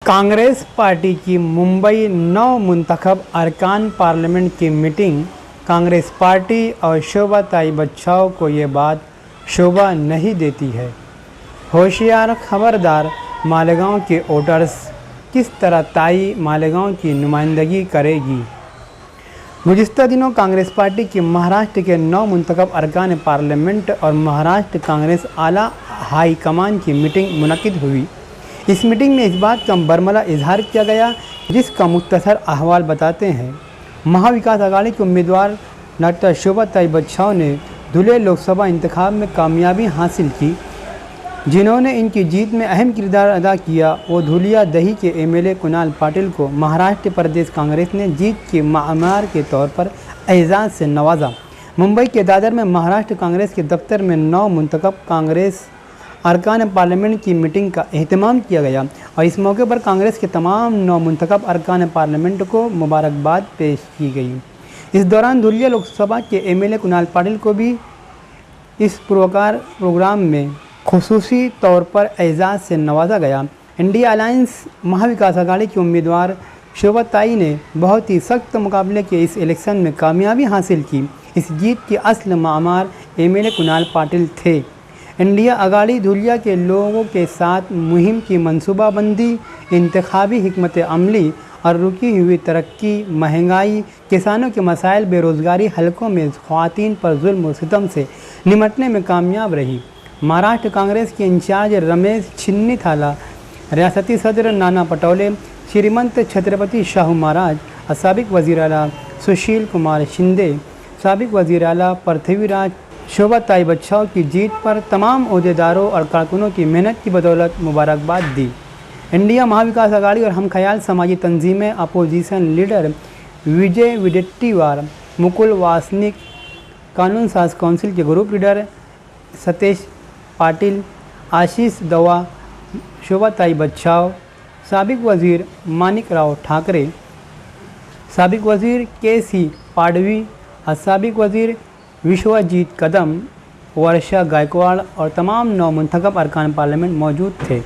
Congress party की मुंबई नौ मुंतखब अरकान पार्लियामेंट की मीटिंग। कांग्रेस पार्टी और शोभा ताई बच्चाओं को ये बात शोभा नहीं देती है। होशियार खबरदार, मालेगांव के वोटर्स किस तरह ताई मालेगांव की नुमाइंदगी करेगी। गुज़िश्ता दिनों कांग्रेस पार्टी की महाराष्ट्र के 9 मुंतखब अरकान पार्लियामेंट और महाराष्ट्र कांग्रेस आला हाई कमान की मीटिंग मुनक़िद हुई। इस मीटिंग में इस बात का बरमला इजहार किया गया, जिसका मुख्तसर अहवाल बताते हैं। महाविकास अघाड़ी के उम्मीदवार डॉक्टर शोभा ताई बच्चाओं ने धुले लोकसभा इंतखाब में कामयाबी हासिल की। जिन्होंने इनकी जीत में अहम किरदार अदा किया, वो धुलिया दही के एमएलए कुणाल पाटिल को महाराष्ट्र प्रदेश कांग्रेस ने जीत के मामार के तौर पर एजाज़ से नवाजा। मुंबई के दादर में महाराष्ट्र कांग्रेस के दफ्तर में 9 मुंतखब कांग्रेस अरकान पार्लियामेंट की मीटिंग का एहतमाम किया गया और इस मौके पर कांग्रेस के तमाम 9 मुंतखब अरकान पार्लियामेंट को मुबारकबाद पेश की गई। इस दौरान धुलिया लोकसभा के एमएलए कुणाल पाटिल को भी इस पुरवकार प्रोग्राम में खुसूसी तौर पर एजाज़ से नवाजा गया। इंडिया अलायंस महाविकास अघाड़ी की उम्मीदवार शोभा ताई ने बहुत ही सख्त मुकाबले के इस इलेक्शन में कामयाबी हासिल की। इस जीत के असल मामार एमएलए कुणाल पाटिल थे। इंडिया अघाड़ी धुलिया के लोगों के साथ मुहिम की मंसूबाबंदी, इंतखाबी हिकमत अमली और रुकी हुई तरक्की, महंगाई, किसानों के मसाइल, बेरोज़गारी हलकों में ख़वातीन पर जुल्म और सितम से निमटने में कामयाब रही। महाराष्ट्र कांग्रेस के इंचार्ज रमेश छिन्नीथाला, रियासती सदर नाना पटोले, श्रीमंत छत्रपति शाहू महाराज, साबिक वज़ीर आला सुशील कुमार शिंदे, साबिक वज़ीर आला पृथ्वीराज शोभा ताई बच्चाओं की जीत पर तमाम ओहदेदारों और कारकुनों की मेहनत की बदौलत मुबारकबाद दी। इंडिया महाविकास अघाड़ी और हम ख्याल समाजी तंजीमें, अपोजिशन लीडर विजय विडेट्टीवार, मुकुल वासनिक, कानून साज काउंसिल के ग्रुप लीडर सतेश पाटिल, आशीष दवा, शोभा ताई बच्चाओ, साबिक वज़ीर मानिक राव ठाकरे, साबिक वज़ीर के.सी. पाडवी और साबिक वज़ीर विश्वजीत कदम, वर्षा गायकवाड़ और तमाम 9 मुंतखब अरकान पार्लियामेंट मौजूद थे।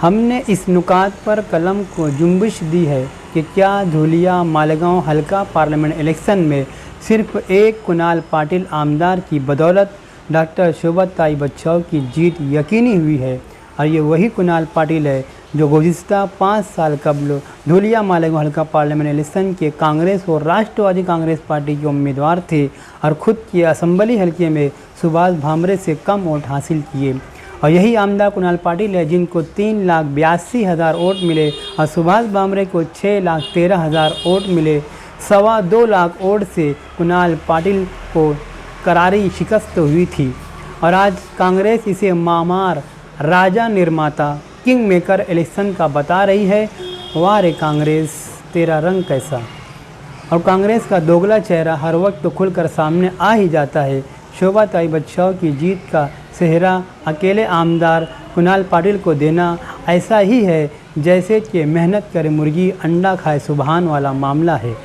हमने इस नुकात पर कलम को जुम्बिश दी है कि क्या धुलिया मालेगांव हल्का पार्लियामेंट इलेक्शन में सिर्फ एक कुणाल पाटिल आमदार की बदौलत डॉक्टर शोभा ताई बच्चाओं की जीत यकीनी हुई है, और ये वही कुणाल पाटिल है जो गुज़िश्ता 5 साल कबल धुलिया मालेगांव हल्का पार्लियामेंट इलेक्शन के कांग्रेस और राष्ट्रवादी कांग्रेस पार्टी के उम्मीदवार थे और ख़ुद के असम्बली हल्के में सुभाष भामरे से कम वोट हासिल किए। और यही आमदार कुणाल पाटिल है जिनको 3,82,000 वोट मिले और सुभाष भामरे को 6,13,000 वोट मिले। 2.25 लाख वोट से कुणाल पाटिल को करारी शिकस्त हुई थी और आज कांग्रेस इसे मामार, राजा निर्माता, किंग मेकर इलेक्शन का बता रही है। वाह रे कांग्रेस, तेरा रंग कैसा। और कांग्रेस का दोगला चेहरा हर वक्त तो खुलकर सामने आ ही जाता है। शोभा ताई बच्चाओं की जीत का सेहरा अकेले आमदार कुणाल पाटिल को देना ऐसा ही है जैसे कि मेहनत करे मुर्गी अंडा खाए सुबहान वाला मामला है।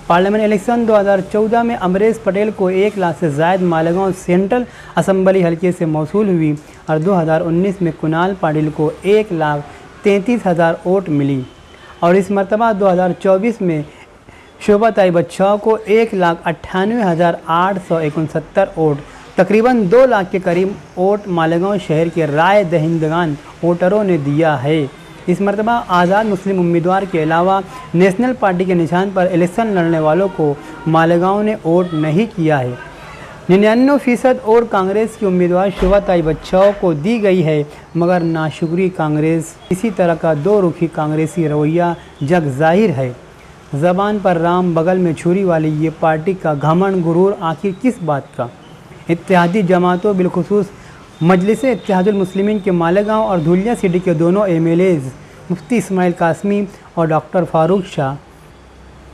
पार्लियामेंट इलेक्शन 2014 में अमरेश पटेल को 1 लाख से ज़ायद मालेगांव सेंट्रल असम्बली हल्के से मौसूल हुई और 2019 में कुणाल पाटिल को 1,33,000 वोट मिली और इस मरतबा 2024 में शोभा ताई बच्चाओं को 1,98,869 वोट, तकरीबन 2 लाख के करीब वोट मालेगांव शहर के राय दहिंदगान वोटरों ने दिया है। इस मरतबा आज़ाद मुस्लिम उम्मीदवार के अलावा नेशनल पार्टी के निशान पर इलेक्शन लड़ने वालों को मालेगांव ने वोट नहीं किया है। 99% और कांग्रेस के उम्मीदवार शोभा ताई बच्चाओं को दी गई है, मगर नाशुक्री कांग्रेस, इसी तरह का दो रुखी कांग्रेसी रवैया जग जाहिर है। ज़बान पर राम बगल में छुरी वाली ये पार्टी का घमंड गुरूर आखिर किस बात का। इत्तेहादी जमातों बिलखुसूस मजलिस इत्तेहादुल मुस्लिमीन के मालेगांव और धुलिया सिटी के दोनों एमएलएज़ मुफ्ती इस्माइल कासमी और डॉक्टर फारूक शाह,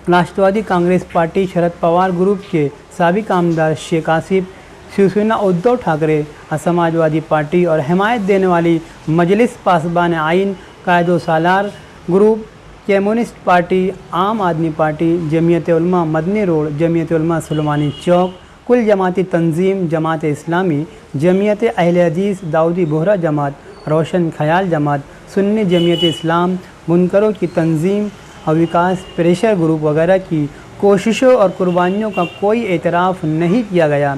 राष्ट्रवादी कांग्रेस पार्टी शरद पवार ग्रुप के साबिक आमदार शेख आसिफ, शिवसेना उद्धव ठाकरे और समाजवादी पार्टी और हिमायत देने वाली मजलिस पासबान आइन कायदो सालार ग्रुप, कम्युनिस्ट पार्टी, आम आदमी पार्टी, जमीयत उलमा मदनी रोड, जमीयत उलमा सुलेमानी चौक, कुल जमाती तंजीम, जमात इस्लामी, जमीयत अहले हदीस, दाऊदी बोहरा जमात, रोशन ख्याल जमात, सुन्नी जमीयत इस्लाम, बुनकरों की तंजीम और विकास प्रेशर ग्रुप वगैरह की कोशिशों और कुर्बानियों का कोई एतराफ़ नहीं किया गया।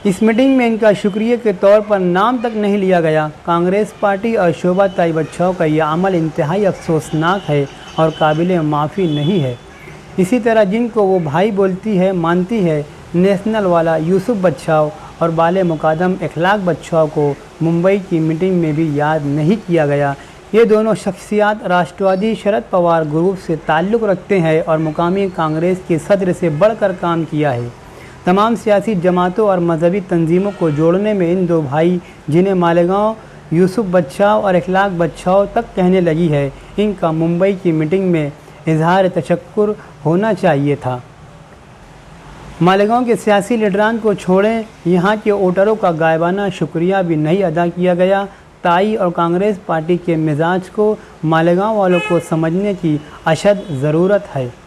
इस मीटिंग में इनका शुक्रिया के तौर पर नाम तक नहीं लिया गया। कांग्रेस पार्टी और शोभा ताई बच्छाव का यह अमल इंतहाई अफसोसनाक है और काबिल माफ़ी नहीं है। इसी तरह जिनको वो भाई बोलती है, मानती है, नेशनल वाला यूसुफ बच्छाव और बाले मुकादम इखलाक बच्छाव को मुंबई की मीटिंग में भी याद नहीं किया गया। ये दोनों शख्सियात राष्ट्रवादी शरद पवार ग्रुप से ताल्लुक़ रखते हैं और मुकामी कांग्रेस के सदर से बढ़कर काम किया है। तमाम सियासी जमातों और मजहबी तंजीमों को जोड़ने में इन दो भाई, जिन्हें मालेगांव यूसुफ बच्छाव और इखलाक बच्छाव तक कहने लगी है, इनका मुंबई की मीटिंग में इजहार तशक्कुर होना चाहिए था। मालेगांव के सियासी लीडरान को छोड़ें, यहाँ के वोटरों का गायबाना शुक्रिया भी नहीं अदा किया गया। ताई और कांग्रेस पार्टी के मिजाज को मालेगांव वालों को समझने की अशद ज़रूरत है।